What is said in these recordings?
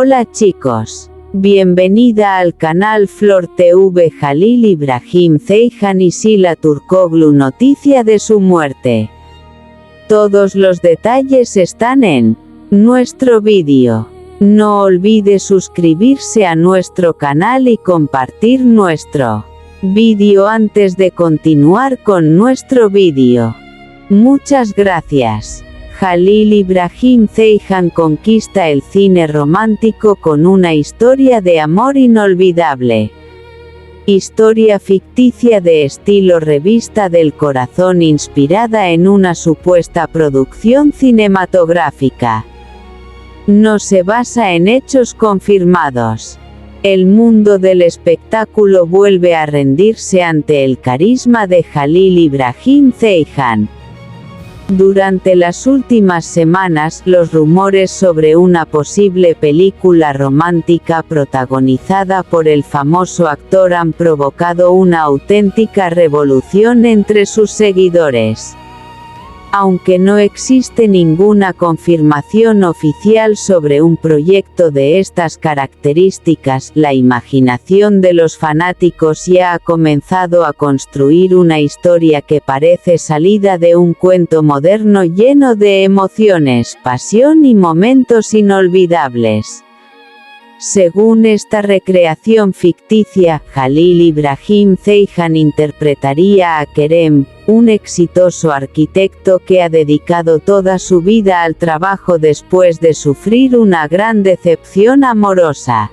Hola chicos. Bienvenida al canal Flor TV. Halil İbrahim Ceyhan y Sila Turkoglu. Noticia de su muerte. Todos los detalles están en nuestro vídeo. No olvide suscribirse a nuestro canal y compartir nuestro vídeo antes de continuar con nuestro vídeo. Muchas gracias. Halil İbrahim Ceyhan conquista el cine romántico con una historia de amor inolvidable. Historia ficticia de estilo revista del corazón inspirada en una supuesta producción cinematográfica. No se basa en hechos confirmados. El mundo del espectáculo vuelve a rendirse ante el carisma de Halil İbrahim Ceyhan. Durante las últimas semanas, los rumores sobre una posible película romántica protagonizada por el famoso actor han provocado una auténtica revolución entre sus seguidores. Aunque no existe ninguna confirmación oficial sobre un proyecto de estas características, la imaginación de los fanáticos ya ha comenzado a construir una historia que parece salida de un cuento moderno lleno de emociones, pasión y momentos inolvidables. Según esta recreación ficticia, Halil İbrahim Ceyhan interpretaría a Kerem, un exitoso arquitecto que ha dedicado toda su vida al trabajo después de sufrir una gran decepción amorosa.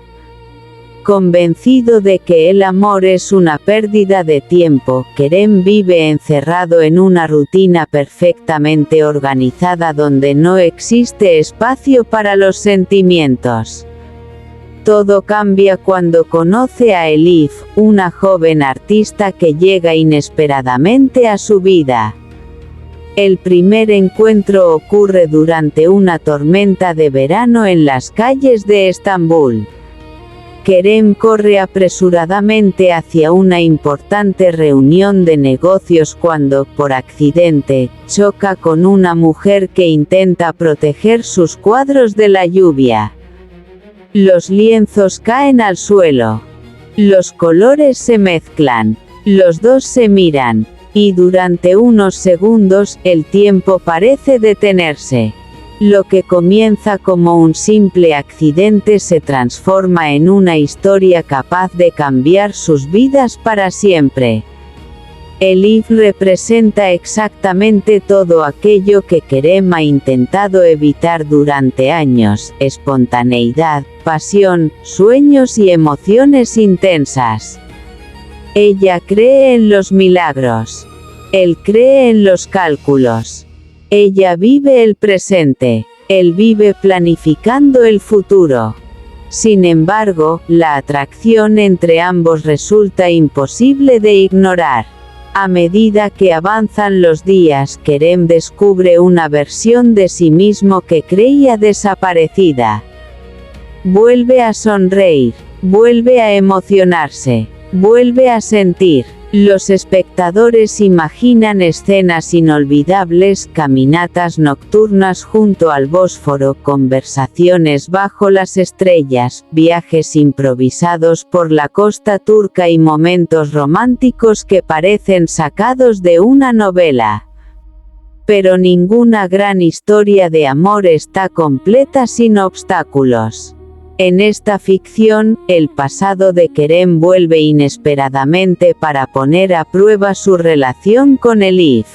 Convencido de que el amor es una pérdida de tiempo, Kerem vive encerrado en una rutina perfectamente organizada donde no existe espacio para los sentimientos. Todo cambia cuando conoce a Elif, una joven artista que llega inesperadamente a su vida. El primer encuentro ocurre durante una tormenta de verano en las calles de Estambul. Kerem corre apresuradamente hacia una importante reunión de negocios cuando, por accidente, choca con una mujer que intenta proteger sus cuadros de la lluvia. Los lienzos caen al suelo. Los colores se mezclan. Los dos se miran. Y durante unos segundos, el tiempo parece detenerse. Lo que comienza como un simple accidente se transforma en una historia capaz de cambiar sus vidas para siempre. Elif representa exactamente todo aquello que Kerem ha intentado evitar durante años: espontaneidad, pasión, sueños y emociones intensas. Ella cree en los milagros. Él cree en los cálculos. Ella vive el presente. Él vive planificando el futuro. Sin embargo, la atracción entre ambos resulta imposible de ignorar. A medida que avanzan los días, Kerem descubre una versión de sí mismo que creía desaparecida. Vuelve a sonreír, vuelve a emocionarse, vuelve a sentir. Los espectadores imaginan escenas inolvidables: caminatas nocturnas junto al Bósforo, conversaciones bajo las estrellas, viajes improvisados por la costa turca y momentos románticos que parecen sacados de una novela. Pero ninguna gran historia de amor está completa sin obstáculos. En esta ficción, el pasado de Kerem vuelve inesperadamente para poner a prueba su relación con Elif.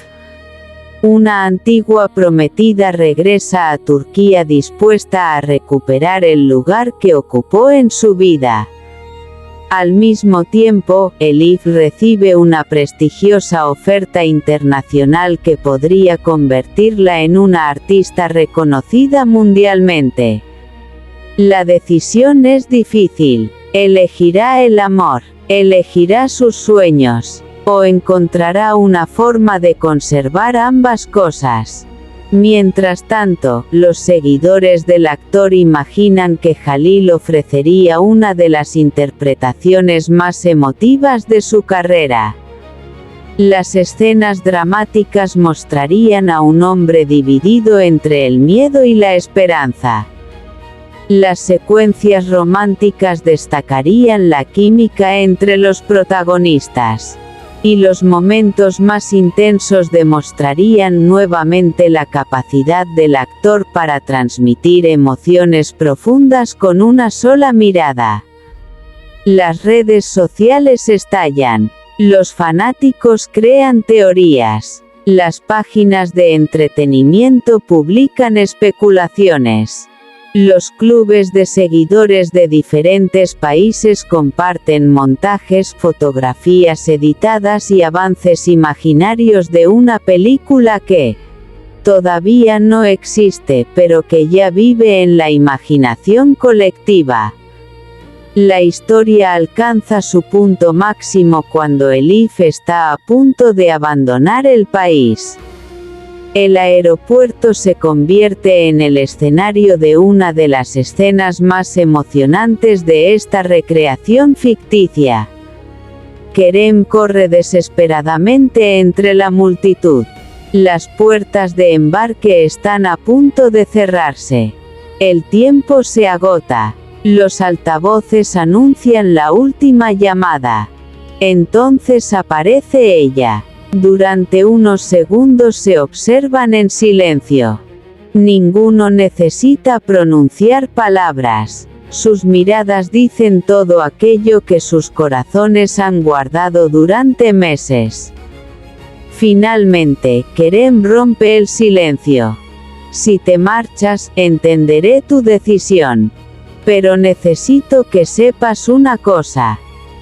Una antigua prometida regresa a Turquía dispuesta a recuperar el lugar que ocupó en su vida. Al mismo tiempo, Elif recibe una prestigiosa oferta internacional que podría convertirla en una artista reconocida mundialmente. La decisión es difícil. ¿Elegirá el amor? ¿Elegirá sus sueños? ¿O encontrará una forma de conservar ambas cosas? Mientras tanto, los seguidores del actor imaginan que Halil ofrecería una de las interpretaciones más emotivas de su carrera. Las escenas dramáticas mostrarían a un hombre dividido entre el miedo y la esperanza. Las secuencias románticas destacarían la química entre los protagonistas. Y los momentos más intensos demostrarían nuevamente la capacidad del actor para transmitir emociones profundas con una sola mirada. Las redes sociales estallan. Los fanáticos crean teorías. Las páginas de entretenimiento publican especulaciones. Los clubes de seguidores de diferentes países comparten montajes, fotografías editadas y avances imaginarios de una película que todavía no existe, pero que ya vive en la imaginación colectiva. La historia alcanza su punto máximo cuando Elif está a punto de abandonar el país. El aeropuerto se convierte en el escenario de una de las escenas más emocionantes de esta recreación ficticia. Kerem corre desesperadamente entre la multitud. Las puertas de embarque están a punto de cerrarse. El tiempo se agota. Los altavoces anuncian la última llamada. Entonces aparece ella. Durante unos segundos se observan en silencio. Ninguno necesita pronunciar palabras. Sus miradas dicen todo aquello que sus corazones han guardado durante meses. Finalmente, Kerem rompe el silencio. Si te marchas, entenderé tu decisión. Pero necesito que sepas una cosa.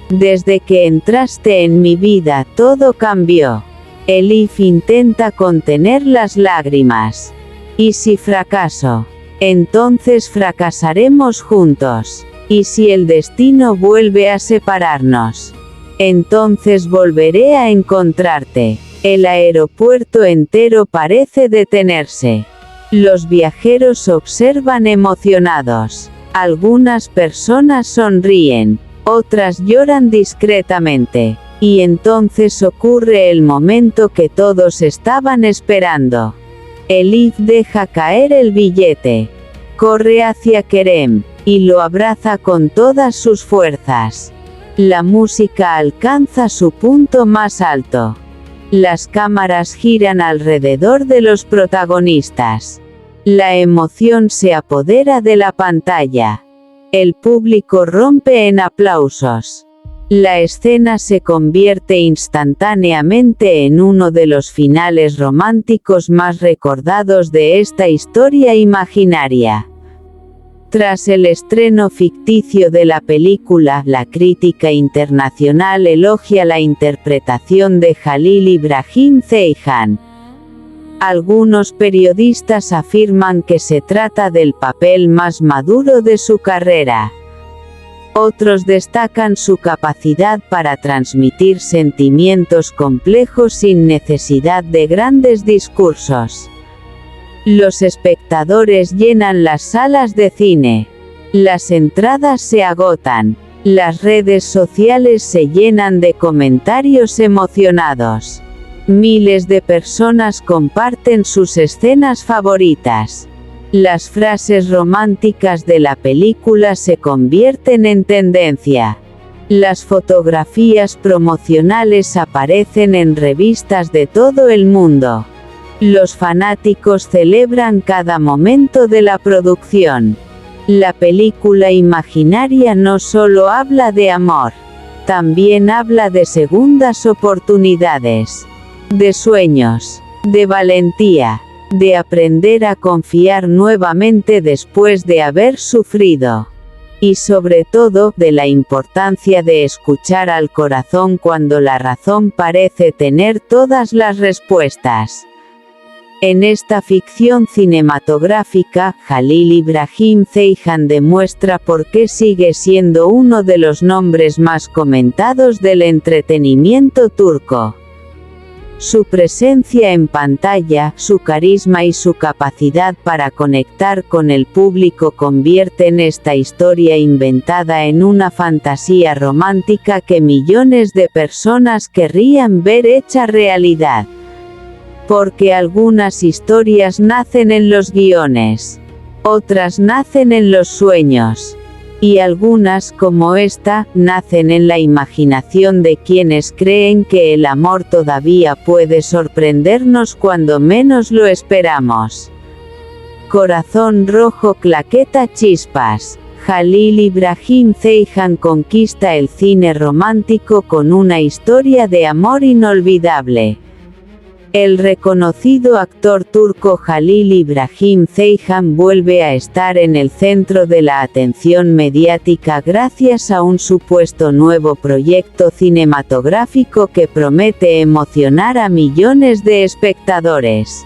Desde que entraste en mi vida todo cambió. Elif intenta contener las lágrimas. ¿Y si fracaso? Entonces fracasaremos juntos. ¿Y si el destino vuelve a separarnos? Entonces volveré a encontrarte. El aeropuerto entero parece detenerse. Los viajeros observan emocionados. Algunas personas sonríen. Otras lloran discretamente. Y entonces ocurre el momento que todos estaban esperando. Elif deja caer el billete. Corre hacia Kerem. Y lo abraza con todas sus fuerzas. La música alcanza su punto más alto. Las cámaras giran alrededor de los protagonistas. La emoción se apodera de la pantalla. El público rompe en aplausos. La escena se convierte instantáneamente en uno de los finales románticos más recordados de esta historia imaginaria. Tras el estreno ficticio de la película, la crítica internacional elogia la interpretación de Halil Ibrahim Ceyhan. Algunos periodistas afirman que se trata del papel más maduro de su carrera. Otros destacan su capacidad para transmitir sentimientos complejos sin necesidad de grandes discursos. Los espectadores llenan las salas de cine. Las entradas se agotan. Las redes sociales se llenan de comentarios emocionados. Miles de personas comparten sus escenas favoritas. Las frases románticas de la película se convierten en tendencia. Las fotografías promocionales aparecen en revistas de todo el mundo. Los fanáticos celebran cada momento de la producción. La película imaginaria no solo habla de amor, también habla de segundas oportunidades, de sueños, de valentía, de aprender a confiar nuevamente después de haber sufrido. Y sobre todo, de la importancia de escuchar al corazón cuando la razón parece tener todas las respuestas. En esta ficción cinematográfica, Halil Ibrahim Ceyhan demuestra por qué sigue siendo uno de los nombres más comentados del entretenimiento turco. Su presencia en pantalla, su carisma y su capacidad para conectar con el público convierten esta historia inventada en una fantasía romántica que millones de personas querrían ver hecha realidad. Porque algunas historias nacen en los guiones. Otras nacen en los sueños. Y algunas, como esta, nacen en la imaginación de quienes creen que el amor todavía puede sorprendernos cuando menos lo esperamos. Corazón rojo, claqueta, chispas. Jalil Ibrahim Ceyhan conquista el cine romántico con una historia de amor inolvidable. El reconocido actor turco Jalil Ibrahim Ceyhan vuelve a estar en el centro de la atención mediática gracias a un supuesto nuevo proyecto cinematográfico que promete emocionar a millones de espectadores.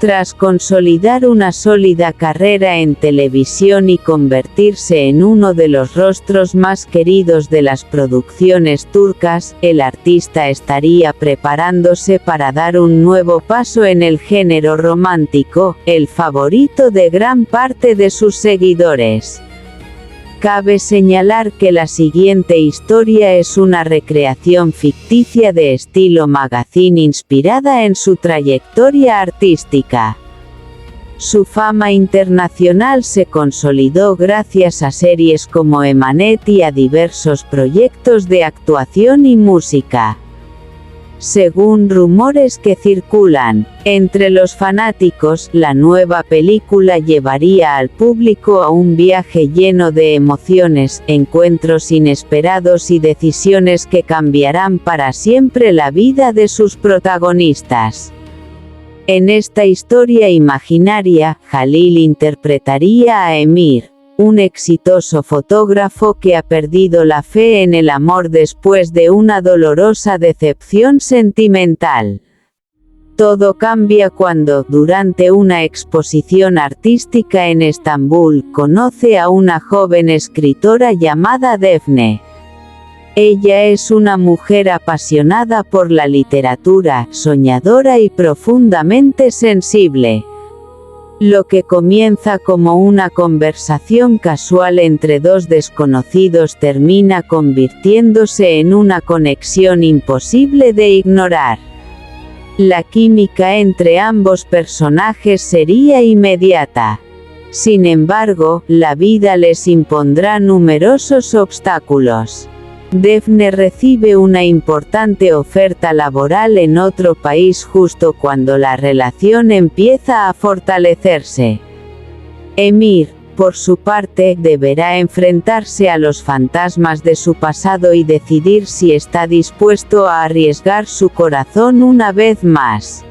Tras consolidar una sólida carrera en televisión y convertirse en uno de los rostros más queridos de las producciones turcas, el artista estaría preparándose para dar un nuevo paso en el género romántico, el favorito de gran parte de sus seguidores. Cabe señalar que la siguiente historia es una recreación ficticia de estilo magazine inspirada en su trayectoria artística. Su fama internacional se consolidó gracias a series como Emanet y a diversos proyectos de actuación y música. Según rumores que circulan entre los fanáticos, la nueva película llevaría al público a un viaje lleno de emociones, encuentros inesperados y decisiones que cambiarán para siempre la vida de sus protagonistas. En esta historia imaginaria, Jalil interpretaría a Emir, un exitoso fotógrafo que ha perdido la fe en el amor después de una dolorosa decepción sentimental. Todo cambia cuando, durante una exposición artística en Estambul, conoce a una joven escritora llamada Defne. Ella es una mujer apasionada por la literatura, soñadora y profundamente sensible. Lo que comienza como una conversación casual entre dos desconocidos termina convirtiéndose en una conexión imposible de ignorar. La química entre ambos personajes sería inmediata. Sin embargo, la vida les impondrá numerosos obstáculos. Defne recibe una importante oferta laboral en otro país justo cuando la relación empieza a fortalecerse. Emir, por su parte, deberá enfrentarse a los fantasmas de su pasado y decidir si está dispuesto a arriesgar su corazón una vez más.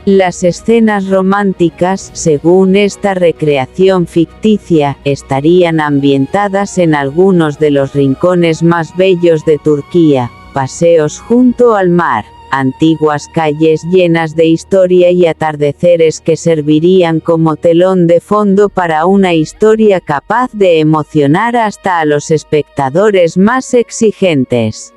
Las escenas románticas, según esta recreación ficticia, estarían ambientadas en algunos de los rincones más bellos de Turquía, paseos junto al mar, antiguas calles llenas de historia y atardeceres que servirían como telón de fondo para una historia capaz de emocionar hasta a los espectadores más exigentes.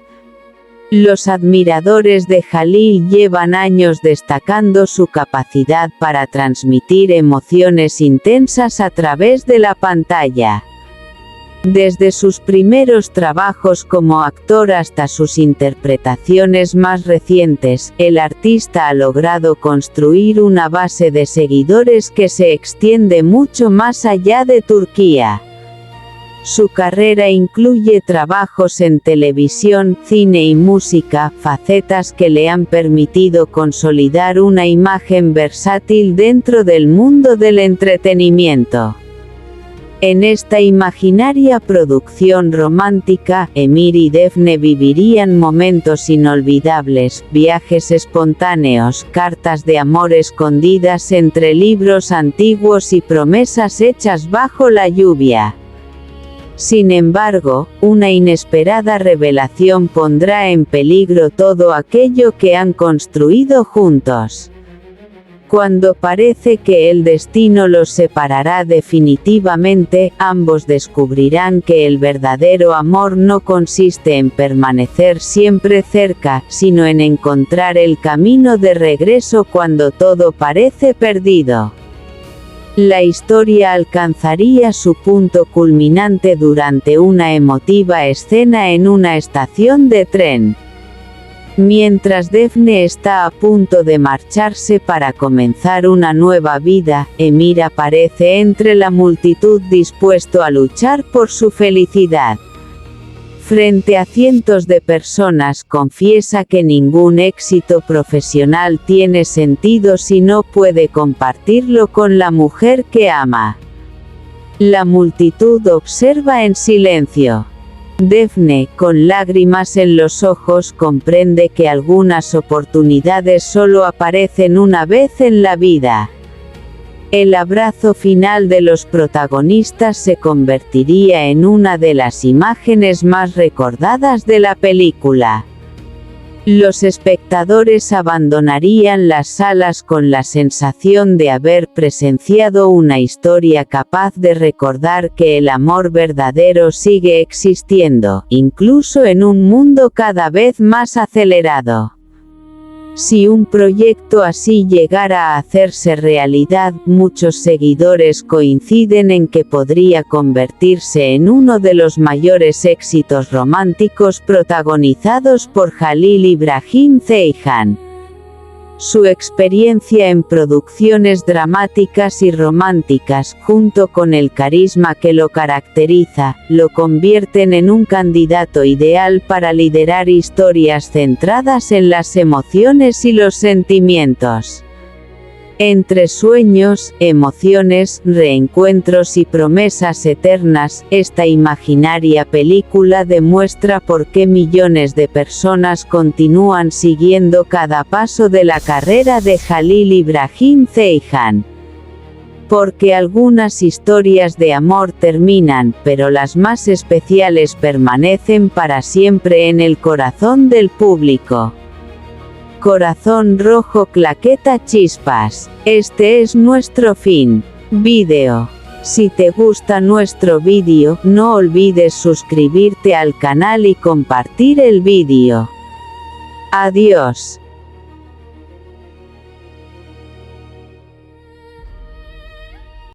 Los admiradores de Jalil llevan años destacando su capacidad para transmitir emociones intensas a través de la pantalla. Desde sus primeros trabajos como actor hasta sus interpretaciones más recientes, el artista ha logrado construir una base de seguidores que se extiende mucho más allá de Turquía. Su carrera incluye trabajos en televisión, cine y música, facetas que le han permitido consolidar una imagen versátil dentro del mundo del entretenimiento. En esta imaginaria producción romántica, Emir y Defne vivirían momentos inolvidables, viajes espontáneos, cartas de amor escondidas entre libros antiguos y promesas hechas bajo la lluvia. Sin embargo, una inesperada revelación pondrá en peligro todo aquello que han construido juntos. Cuando parece que el destino los separará definitivamente, ambos descubrirán que el verdadero amor no consiste en permanecer siempre cerca, sino en encontrar el camino de regreso cuando todo parece perdido. La historia alcanzaría su punto culminante durante una emotiva escena en una estación de tren. Mientras Daphne está a punto de marcharse para comenzar una nueva vida, Emir aparece entre la multitud dispuesto a luchar por su felicidad. Frente a cientos de personas confiesa que ningún éxito profesional tiene sentido si no puede compartirlo con la mujer que ama. La multitud observa en silencio. Daphne, con lágrimas en los ojos, comprende que algunas oportunidades solo aparecen una vez en la vida. El abrazo final de los protagonistas se convertiría en una de las imágenes más recordadas de la película. Los espectadores abandonarían las salas con la sensación de haber presenciado una historia capaz de recordar que el amor verdadero sigue existiendo, incluso en un mundo cada vez más acelerado. Si un proyecto así llegara a hacerse realidad, muchos seguidores coinciden en que podría convertirse en uno de los mayores éxitos románticos protagonizados por Jalil Ibrahim Ceyhan. Su experiencia en producciones dramáticas y románticas, junto con el carisma que lo caracteriza, lo convierten en un candidato ideal para liderar historias centradas en las emociones y los sentimientos. Entre sueños, emociones, reencuentros y promesas eternas, esta imaginaria película demuestra por qué millones de personas continúan siguiendo cada paso de la carrera de Jalil Ibrahim Ceyhan. Porque algunas historias de amor terminan, pero las más especiales permanecen para siempre en el corazón del público. Corazón rojo, claqueta, chispas. Este es nuestro fin. Vídeo. Si te gusta nuestro vídeo, no olvides suscribirte al canal y compartir el vídeo. Adiós.